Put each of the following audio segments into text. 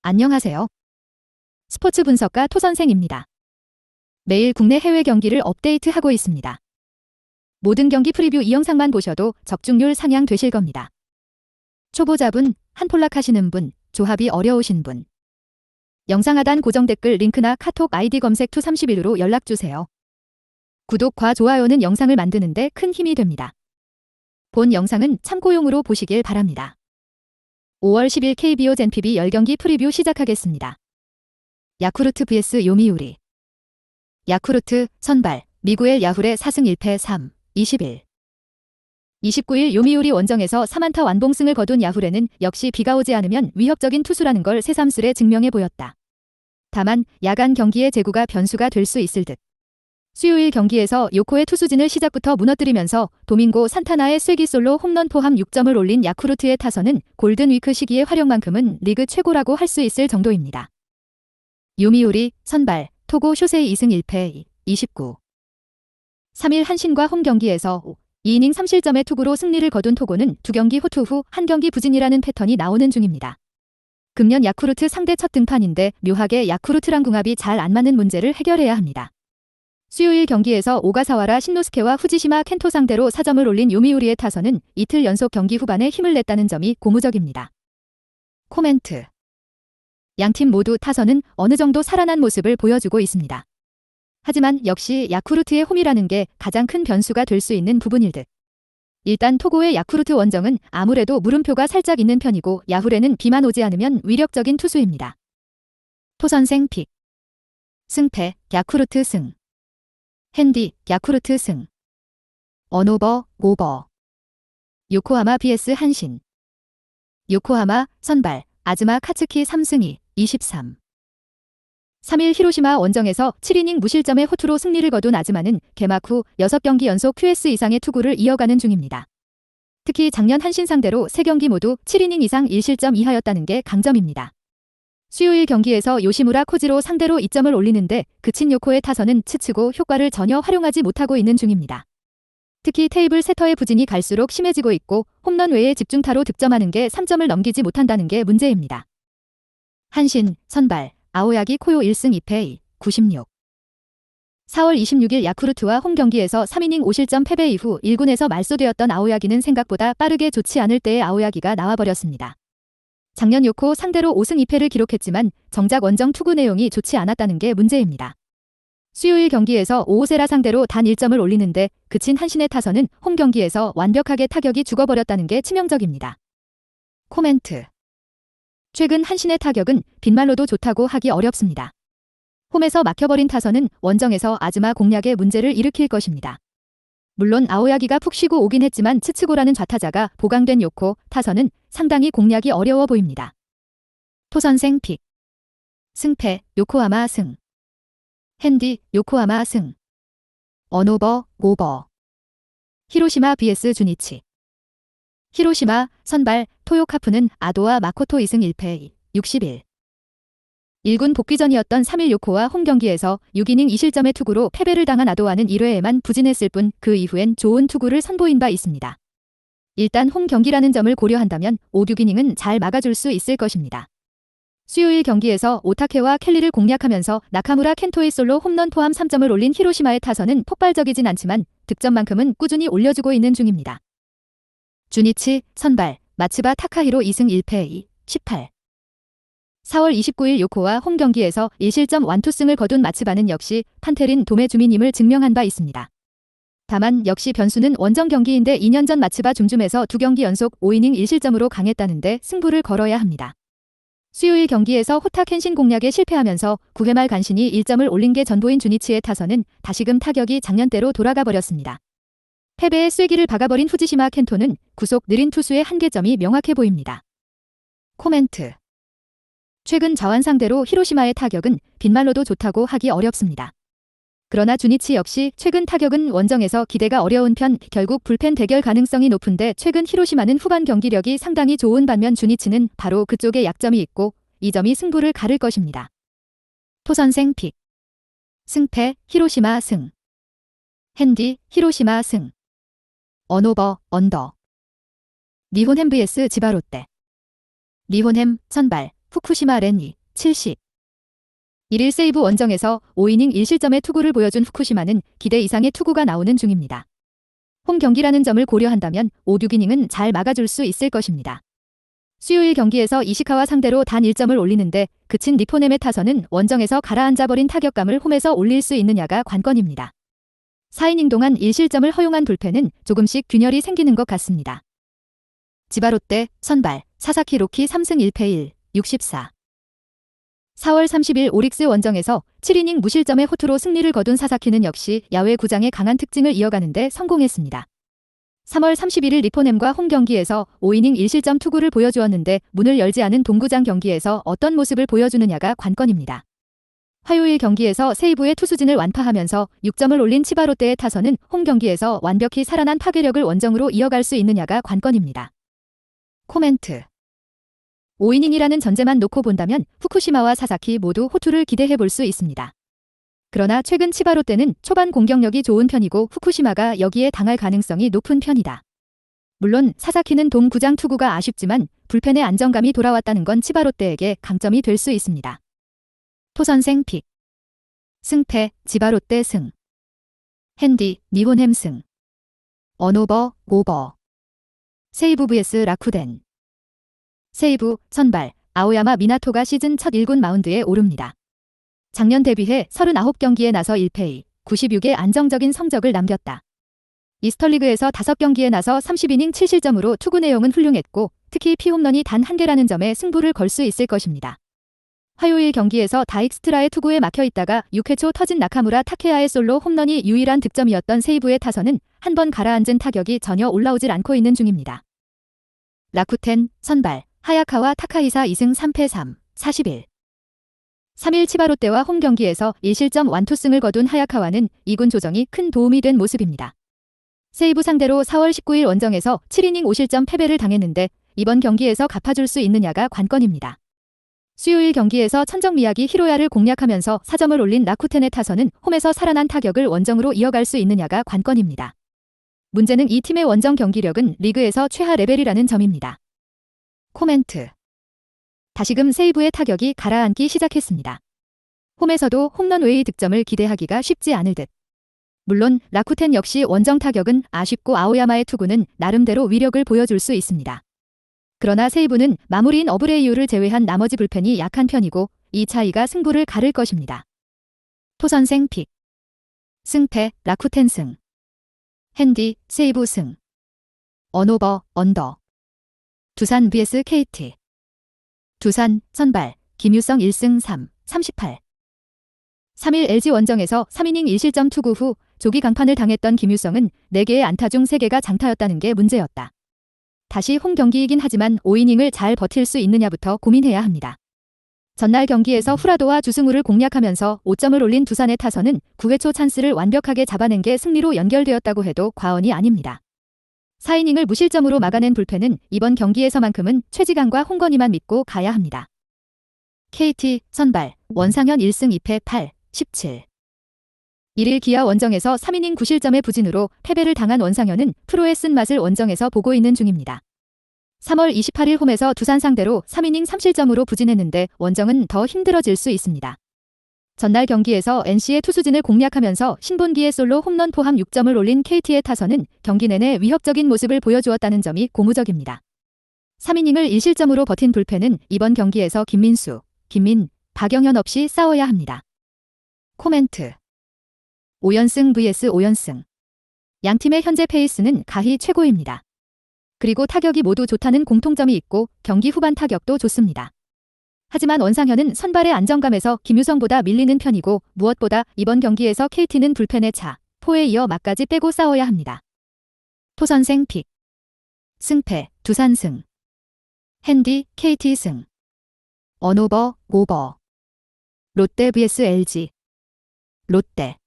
안녕하세요. 스포츠 분석가 토선생입니다. 매일 국내 해외 경기를 업데이트하고 있습니다. 모든 경기 프리뷰 이 영상만 보셔도 적중률 상향 되실 겁니다. 초보자분, 한폴락 하시는 분, 조합이 어려우신 분. 영상 하단 고정 댓글 링크나 카톡 아이디 검색 투31로 연락주세요. 구독과 좋아요는 영상을 만드는데 큰 힘이 됩니다. 본 영상은 참고용으로 보시길 바랍니다. 5월 10일 KBO 젠피비 10경기 프리뷰 시작하겠습니다. 야쿠르트 vs 요미우리. 야쿠르트 선발 미구엘 야훌의 4승 1패 3, 21. 29일 요미우리 원정에서 3안타 완봉승을 거둔 야훌에는 역시 비가 오지 않으면 위협적인 투수라는 걸 새삼스레 증명해 보였다. 다만 야간 경기의 제구가 변수가 될 수 있을 듯. 수요일 경기에서 요코의 투수진을 시작부터 무너뜨리면서 도밍고 산타나의 쐐기솔로 홈런 포함 6점을 올린 야쿠르트의 타선은 골든위크 시기의 활용만큼은 리그 최고라고 할 수 있을 정도입니다. 요미우리 선발 토고 쇼세이 2승 1패 29. 3일 한신과 홈 경기에서 2이닝 3실점의 투구로 승리를 거둔 토고는 2경기 호투 후 1경기 부진이라는 패턴이 나오는 중입니다. 금년 야쿠르트 상대 첫 등판인데 묘하게 야쿠르트랑 궁합이 잘 안 맞는 문제를 해결해야 합니다. 수요일 경기에서 오가사와라 신노스케와 후지시마 켄토 상대로 4점을 올린 요미우리의 타선은 이틀 연속 경기 후반에 힘을 냈다는 점이 고무적입니다. 코멘트. 양팀 모두 타선은 어느 정도 살아난 모습을 보여주고 있습니다. 하지만 역시 야쿠르트의 홈이라는 게 가장 큰 변수가 될 수 있는 부분일 듯. 일단 토고의 야쿠르트 원정은 아무래도 물음표가 살짝 있는 편이고 야훌에는 비만 오지 않으면 위력적인 투수입니다. 토선생 픽. 승패 야쿠르트 승. 핸디 야쿠르트 승. 언오버 오버. 요코하마 vs 한신. 요코하마 선발 아즈마 카츠키 3승 2, 23. 3일 히로시마 원정에서 7이닝 무실점의 호투로 승리를 거둔 아즈마는 개막 후 6경기 연속 QS 이상의 투구를 이어가는 중입니다. 특히 작년 한신 상대로 3경기 모두 7이닝 이상 1실점 이하였다는 게 강점입니다. 수요일 경기에서 요시무라 코지로 상대로 2점을 올리는데 그친 요코의 타선은 치치고 효과를 전혀 활용하지 못하고 있는 중입니다. 특히 테이블 세터의 부진이 갈수록 심해지고 있고 홈런 외에 집중타로 득점하는 게 3점을 넘기지 못한다는 게 문제입니다. 한신 선발 아오야기 코요 1승 2패 96. 4월 26일 야쿠르트와 홈 경기에서 3이닝 5실점 패배 이후 1군에서 말소되었던 아오야기는 생각보다 빠르게 좋지 않을 때의 아오야기가 나와버렸습니다. 작년 요코 상대로 5승 2패를 기록했지만 정작 원정 투구 내용이 좋지 않았다는 게 문제입니다. 수요일 경기에서 오오세라 상대로 단 1점을 올리는데 그친 한신의 타선은 홈 경기에서 완벽하게 타격이 죽어버렸다는 게 치명적입니다. 코멘트. 최근 한신의 타격은 빈말로도 좋다고 하기 어렵습니다. 홈에서 막혀버린 타선은 원정에서 아즈마 공략에 문제를 일으킬 것입니다. 물론 아오야기가 푹 쉬고 오긴 했지만 츠츠고라는 좌타자가 보강된 요코 타선은 상당히 공략이 어려워 보입니다. 토선생 픽. 승패 요코하마 승. 핸디 요코하마 승. 언오버 오버. 히로시마 vs 주니치. 히로시마 선발 토요카프는 아도와 마코토 2승 1패 61. 1군 복귀전이었던 3일 요코와 홈 경기에서 6이닝 2실점의 투구로 패배를 당한 아도와는 1회에만 부진했을 뿐 그 이후엔 좋은 투구를 선보인 바 있습니다. 일단 홈 경기라는 점을 고려한다면 5, 6이닝은 잘 막아줄 수 있을 것입니다. 수요일 경기에서 오타케와 켈리를 공략하면서 나카무라 켄토의 솔로 홈런 포함 3점을 올린 히로시마의 타선은 폭발적이진 않지만 득점만큼은 꾸준히 올려주고 있는 중입니다. 주니치 선발 마츠바 타카히로 2승 1패 18. 4월 29일 요코와 홈 경기에서 1실점 완투승을 거둔 마츠바는 역시 판테린 도메 주민임을 증명한 바 있습니다. 다만 역시 변수는 원정 경기인데 2년 전 마츠바 줌줌에서 2경기 연속 5이닝 1실점으로 강했다는데 승부를 걸어야 합니다. 수요일 경기에서 호타 켄신 공략에 실패하면서 9회 말 간신히 1점을 올린 게 전부인 주니치의 타선은 다시금 타격이 작년대로 돌아가 버렸습니다. 패배에 쐐기를 박아버린 후지시마 켄토는 구속 느린 투수의 한계점이 명확해 보입니다. 코멘트. 최근 자완 상대로 히로시마의 타격은 빈말로도 좋다고 하기 어렵습니다. 그러나 주니치 역시 최근 타격은 원정에서 기대가 어려운 편 결국 불펜 대결 가능성이 높은데 최근 히로시마는 후반 경기력이 상당히 좋은 반면 주니치는 바로 그쪽에 약점이 있고 이 점이 승부를 가를 것입니다. 토선생 픽. 승패 히로시마 승. 핸디 히로시마 승. 언오버 언더. 니혼햄 vs 지바롯데. 니혼햄 선발 후쿠시마 렌이 70. 1일 세이브 원정에서 5이닝 1실점의 투구를 보여준 후쿠시마는 기대 이상의 투구가 나오는 중입니다. 홈 경기라는 점을 고려한다면 5, 6이닝은 잘 막아줄 수 있을 것입니다. 수요일 경기에서 이시카와 상대로 단 1점을 올리는데 그친 니포넴의 타선은 원정에서 가라앉아버린 타격감을 홈에서 올릴 수 있느냐가 관건입니다. 4이닝 동안 1실점을 허용한 불펜은 조금씩 균열이 생기는 것 같습니다. 지바롯데 선발 사사키 로키 3승 1패 1, 64. 4월 30일 오릭스 원정에서 7이닝 무실점의 호투로 승리를 거둔 사사키는 역시 야외 구장의 강한 특징을 이어가는데 성공했습니다. 3월 31일 니포넴과 홈 경기에서 5이닝 1실점 투구를 보여주었는데 문을 열지 않은 동구장 경기에서 어떤 모습을 보여주느냐가 관건입니다. 화요일 경기에서 세이브의 투수진을 완파하면서 6점을 올린 치바롯데의 타선은 홈 경기에서 완벽히 살아난 파괴력을 원정으로 이어갈 수 있느냐가 관건입니다. 코멘트. 5이닝이라는 전제만 놓고 본다면 후쿠시마와 사사키 모두 호투를 기대해 볼 수 있습니다. 그러나 최근 치바롯데는 초반 공격력이 좋은 편이고 후쿠시마가 여기에 당할 가능성이 높은 편이다. 물론 사사키는 동구장 투구가 아쉽지만 불펜의 안정감이 돌아왔다는 건 치바롯데에게 강점이 될 수 있습니다. 토선생 픽. 승패 지바롯데 승. 핸디 니포넴 승. 언오버 오버. 세이브 vs 라쿠덴. 세이브 선발 아오야마 미나토가 시즌 첫 1군 마운드에 오릅니다. 작년 데뷔해 39경기에 나서 1패 96의 안정적인 성적을 남겼다. 이스터리그에서 5경기에 나서 30이닝 7실점으로 투구 내용은 훌륭했고 특히 피홈런이 단 1개라는 점에 승부를 걸 수 있을 것입니다. 화요일 경기에서 다익스트라의 투구에 막혀있다가 6회 초 터진 나카무라 타케야의 솔로 홈런이 유일한 득점이었던 세이브의 타선은 한 번 가라앉은 타격이 전혀 올라오질 않고 있는 중입니다. 라쿠텐 선발 하야카와 타카히사 2승 3패 3, 41. 3일 치바롯데와 홈 경기에서 1실점 완투승을 거둔 하야카와는 2군 조정이 큰 도움이 된 모습입니다. 세이브 상대로 4월 19일 원정에서 7이닝 5실점 패배를 당했는데 이번 경기에서 갚아줄 수 있느냐가 관건입니다. 수요일 경기에서 천정미야기 히로야를 공략하면서 4점을 올린 라쿠텐의 타선은 홈에서 살아난 타격을 원정으로 이어갈 수 있느냐가 관건입니다. 문제는 이 팀의 원정 경기력은 리그에서 최하 레벨이라는 점입니다. 코멘트. 다시금 세이브의 타격이 가라앉기 시작했습니다. 홈에서도 홈런 외의 득점을 기대하기가 쉽지 않을 듯. 물론 라쿠텐 역시 원정 타격은 아쉽고 아오야마의 투구는 나름대로 위력을 보여줄 수 있습니다. 그러나 세이브는 마무리인 어브레이유를 제외한 나머지 불펜이 약한 편이고 이 차이가 승부를 가를 것입니다. 토선생 픽. 승패 라쿠텐 승. 핸디 세이브 승. 언오버 언더. 두산 vs KT. 두산 선발 김유성 1승 3, 38. 3일 LG 원정에서 3이닝 1실점 투구 후 조기 강판을 당했던 김유성은 4개의 안타 중 3개가 장타였다는 게 문제였다. 다시 홈 경기이긴 하지만 5이닝을 잘 버틸 수 있느냐부터 고민해야 합니다. 전날 경기에서 후라도와 주승우를 공략하면서 5점을 올린 두산의 타선은 9회 초 찬스를 완벽하게 잡아낸 게 승리로 연결되었다고 해도 과언이 아닙니다. 4이닝을 무실점으로 막아낸 불펜은 이번 경기에서만큼은 최지강과 홍건희만 믿고 가야 합니다. KT 선발 원상현 1승 2패 8, 17. 1일 기아 원정에서 3이닝 9실점의 부진으로 패배를 당한 원상현은 프로의 쓴맛을 원정에서 보고 있는 중입니다. 3월 28일 홈에서 두산 상대로 3이닝 3실점으로 부진했는데 원정은 더 힘들어질 수 있습니다. 전날 경기에서 NC의 투수진을 공략하면서 신본기의 솔로 홈런 포함 6점을 올린 KT의 타선은 경기 내내 위협적인 모습을 보여주었다는 점이 고무적입니다. 3이닝을 1실점으로 버틴 불펜은 이번 경기에서 김민수, 김민, 박영현 없이 싸워야 합니다. 코멘트. 5연승 vs 5연승. 양팀의 현재 페이스는 가히 최고입니다. 그리고 타격이 모두 좋다는 공통점이 있고 경기 후반 타격도 좋습니다. 하지만 원상현은 선발의 안정감에서 김유성보다 밀리는 편이고 무엇보다 이번 경기에서 KT는 불펜의 차, 포에 이어 막까지 빼고 싸워야 합니다. 토선생 픽. 승패 두산 승. 핸디 KT 승. 언오버 오버. 롯데 vs LG. 롯데.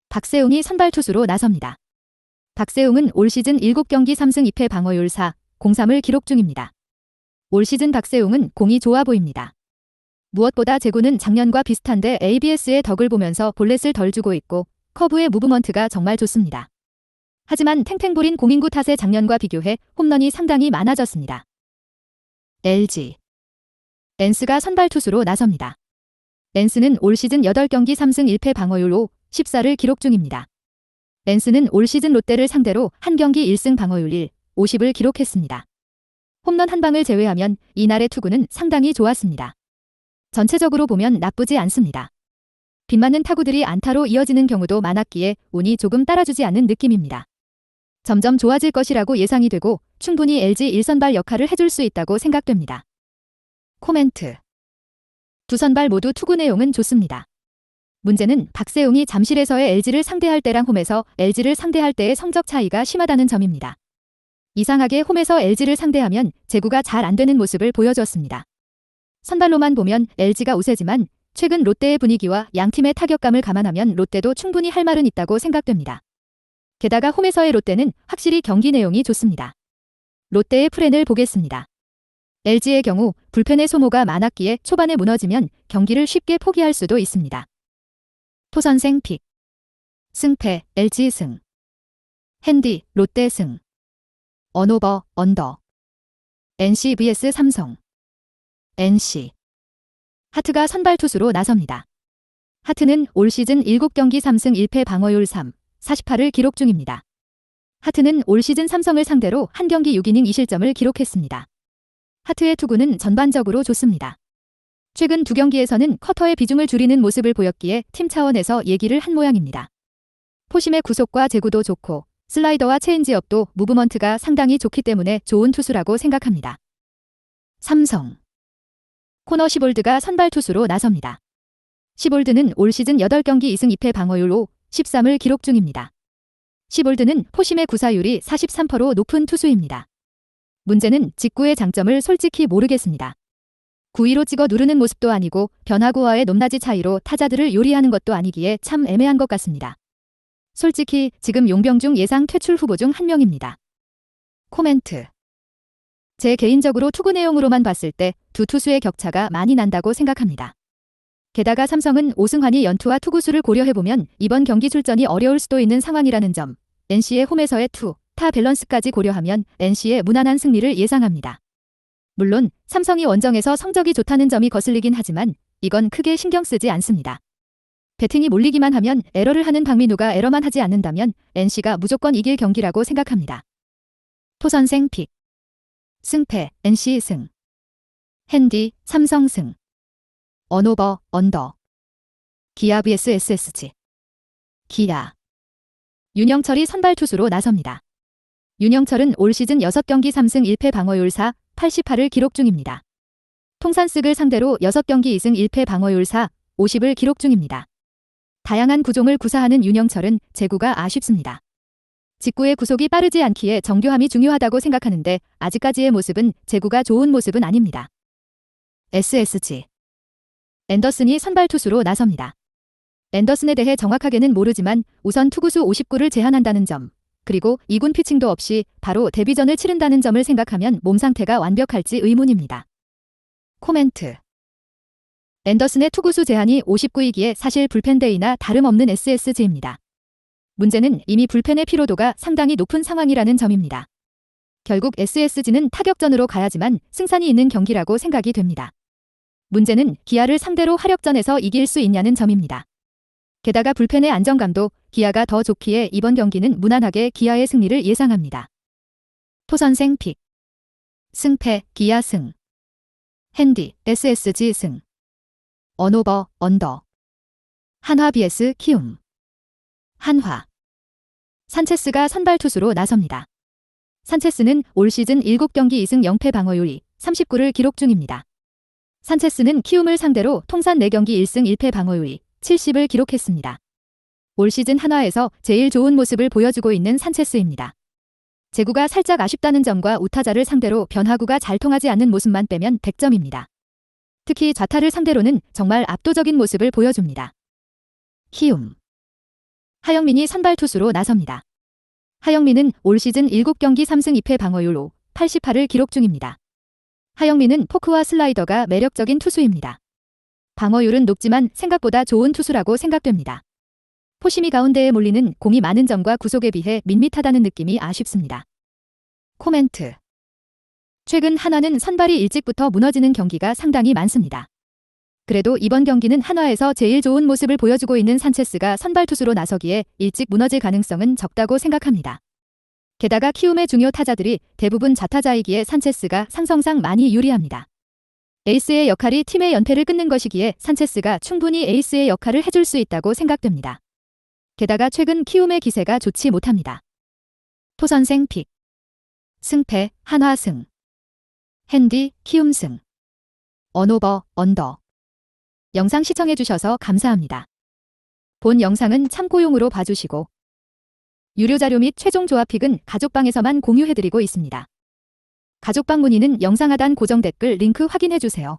박세웅이 선발 투수로 나섭니다. 박세웅은 올 시즌 7경기 3승 2패 방어율 4, 0.3을 기록 중입니다. 올 시즌 박세웅은 공이 좋아 보입니다. 무엇보다 제구는 작년과 비슷한데 ABS의 덕을 보면서 볼넷을 덜 주고 있고 커브의 무브먼트가 정말 좋습니다. 하지만 탱탱볼인 공인구 탓에 작년과 비교해 홈런이 상당히 많아졌습니다. LG. 엔스가 선발 투수로 나섭니다. 엔스는 올 시즌 8경기 3승 1패 방어율 5.14를 기록 중입니다. 엔스는 올 시즌 롯데를 상대로 한 경기 1승 방어율 1.50을 기록했습니다. 홈런 한 방을 제외하면 이날의 투구는 상당히 좋았습니다. 전체적으로 보면 나쁘지 않습니다. 빗맞는 타구들이 안타로 이어지는 경우도 많았기에 운이 조금 따라주지 않는 느낌입니다. 점점 좋아질 것이라고 예상이 되고 충분히 LG 1선발 역할을 해줄 수 있다고 생각됩니다. 코멘트. 두 선발 모두 투구 내용은 좋습니다. 문제는 박세웅이 잠실에서의 LG를 상대할 때랑 홈에서 LG를 상대할 때의 성적 차이가 심하다는 점입니다. 이상하게 홈에서 LG를 상대하면 제구가 잘 안 되는 모습을 보여주었습니다. 선발로만 보면 LG가 우세지만 최근 롯데의 분위기와 양팀의 타격감을 감안하면 롯데도 충분히 할 말은 있다고 생각됩니다. 게다가 홈에서의 롯데는 확실히 경기 내용이 좋습니다. 롯데의 프렌을 보겠습니다. LG의 경우 불펜의 소모가 많았기에 초반에 무너지면 경기를 쉽게 포기할 수도 있습니다. 토선생 픽. 승패 LG 승. 핸디 롯데 승. 언오버 언더. NC vs 삼성. NC. 하트가 선발 투수로 나섭니다. 하트는 올 시즌 7경기 3승 1패 방어율 3.48을 기록 중입니다. 하트는 올 시즌 삼성을 상대로 한 경기 6이닝 2실점을 기록했습니다. 하트의 투구는 전반적으로 좋습니다. 최근 두 경기에서는 커터의 비중을 줄이는 모습을 보였기에 팀 차원에서 얘기를 한 모양입니다. 포심의 구속과 제구도 좋고 슬라이더와 체인지업도 무브먼트가 상당히 좋기 때문에 좋은 투수라고 생각합니다. 삼성. 코너 시볼드가 선발 투수로 나섭니다. 시볼드는 올 시즌 8경기 2승 2패 방어율 5.13을 기록 중입니다. 시볼드는 포심의 구사율이 43%로 높은 투수입니다. 문제는 직구의 장점을 솔직히 모르겠습니다. 9위로 찍어 누르는 모습도 아니고 변화구와의 높낮이 차이로 타자들을 요리하는 것도 아니기에 참 애매한 것 같습니다. 솔직히 지금 용병중 예상 퇴출 후보 중 한 명입니다. 코멘트. 제 개인적으로 투구 내용으로만 봤을 때 두 투수의 격차가 많이 난다고 생각합니다. 게다가 삼성은 오승환이 연투와 투구수를 고려해보면 이번 경기 출전이 어려울 수도 있는 상황이라는 점, NC의 홈에서의 투, 타 밸런스까지 고려하면 NC의 무난한 승리를 예상합니다. 물론 삼성이 원정에서 성적이 좋다는 점이 거슬리긴 하지만 이건 크게 신경 쓰지 않습니다. 배팅이 몰리기만 하면 에러를 하는 박민우가 에러만 하지 않는다면 NC가 무조건 이길 경기라고 생각합니다. 토선생 픽. 승패 NC 승. 핸디 삼성 승. 언오버 언더. 기아 vs SSG. 기아. 윤영철이 선발 투수로 나섭니다. 윤영철은 올 시즌 6경기 3승 1패 방어율 4.88을 기록 중입니다. 통산쓱을 상대로 6경기 2승 1패 방어율 4.50을 기록 중입니다. 다양한 구종을 구사하는 윤영철은 제구가 아쉽습니다. 직구의 구속이 빠르지 않기에 정교함이 중요하다고 생각하는데 아직까지의 모습은 제구가 좋은 모습은 아닙니다. SSG. 앤더슨이 선발 투수로 나섭니다. 앤더슨에 대해 정확하게는 모르지만 우선 투구수 59를 제한한다는 점, 그리고 2군 피칭도 없이 바로 데뷔전을 치른다는 점을 생각하면 몸 상태가 완벽할지 의문입니다. 코멘트. 앤더슨의 투구수 제한이 59이기에 사실 불펜데이나 다름없는 SSG입니다. 문제는 이미 불펜의 피로도가 상당히 높은 상황이라는 점입니다. 결국 SSG는 타격전으로 가야지만 승산이 있는 경기라고 생각이 됩니다. 문제는 기아를 상대로 화력전에서 이길 수 있냐는 점입니다. 게다가 불펜의 안정감도 기아가 더 좋기에 이번 경기는 무난하게 기아의 승리를 예상합니다. 토선생 픽. 승패 기아 승. 핸디 SSG 승. 언오버 언더. 한화 vs 키움. 한화. 산체스가 선발 투수로 나섭니다. 산체스는 올 시즌 7경기 2승 0패 방어율 39를 기록 중입니다. 산체스는 키움을 상대로 통산 4경기 1승 1패 방어율 70을 기록했습니다. 올 시즌 한화에서 제일 좋은 모습을 보여주고 있는 산체스입니다. 제구가 살짝 아쉽다는 점과 우타자를 상대로 변화구가 잘 통하지 않는 모습만 빼면 100점입니다. 특히 좌타를 상대로는 정말 압도적인 모습을 보여줍니다. 키움. 하영민이 선발 투수로 나섭니다. 하영민은 올 시즌 7경기 3승 2패 방어율 5.88을 기록 중입니다. 하영민은 포크와 슬라이더가 매력적인 투수입니다. 방어율은 높지만 생각보다 좋은 투수라고 생각됩니다. 포심이 가운데에 몰리는 공이 많은 점과 구속에 비해 밋밋하다는 느낌이 아쉽습니다. 코멘트. 최근 한화는 선발이 일찍부터 무너지는 경기가 상당히 많습니다. 그래도 이번 경기는 한화에서 제일 좋은 모습을 보여주고 있는 산체스가 선발 투수로 나서기에 일찍 무너질 가능성은 적다고 생각합니다. 게다가 키움의 중요 타자들이 대부분 좌타자이기에 산체스가 상성상 많이 유리합니다. 에이스의 역할이 팀의 연패를 끊는 것이기에 산체스가 충분히 에이스의 역할을 해줄 수 있다고 생각됩니다. 게다가 최근 키움의 기세가 좋지 못합니다. 토선생 픽. 승패 한화 승. 핸디 키움 승. 언오버 언더. 영상 시청해주셔서 감사합니다. 본 영상은 참고용으로 봐주시고 유료 자료 및 최종 조합픽은 가족방에서만 공유해드리고 있습니다. 가족방 문의는 영상 하단 고정 댓글 링크 확인해주세요.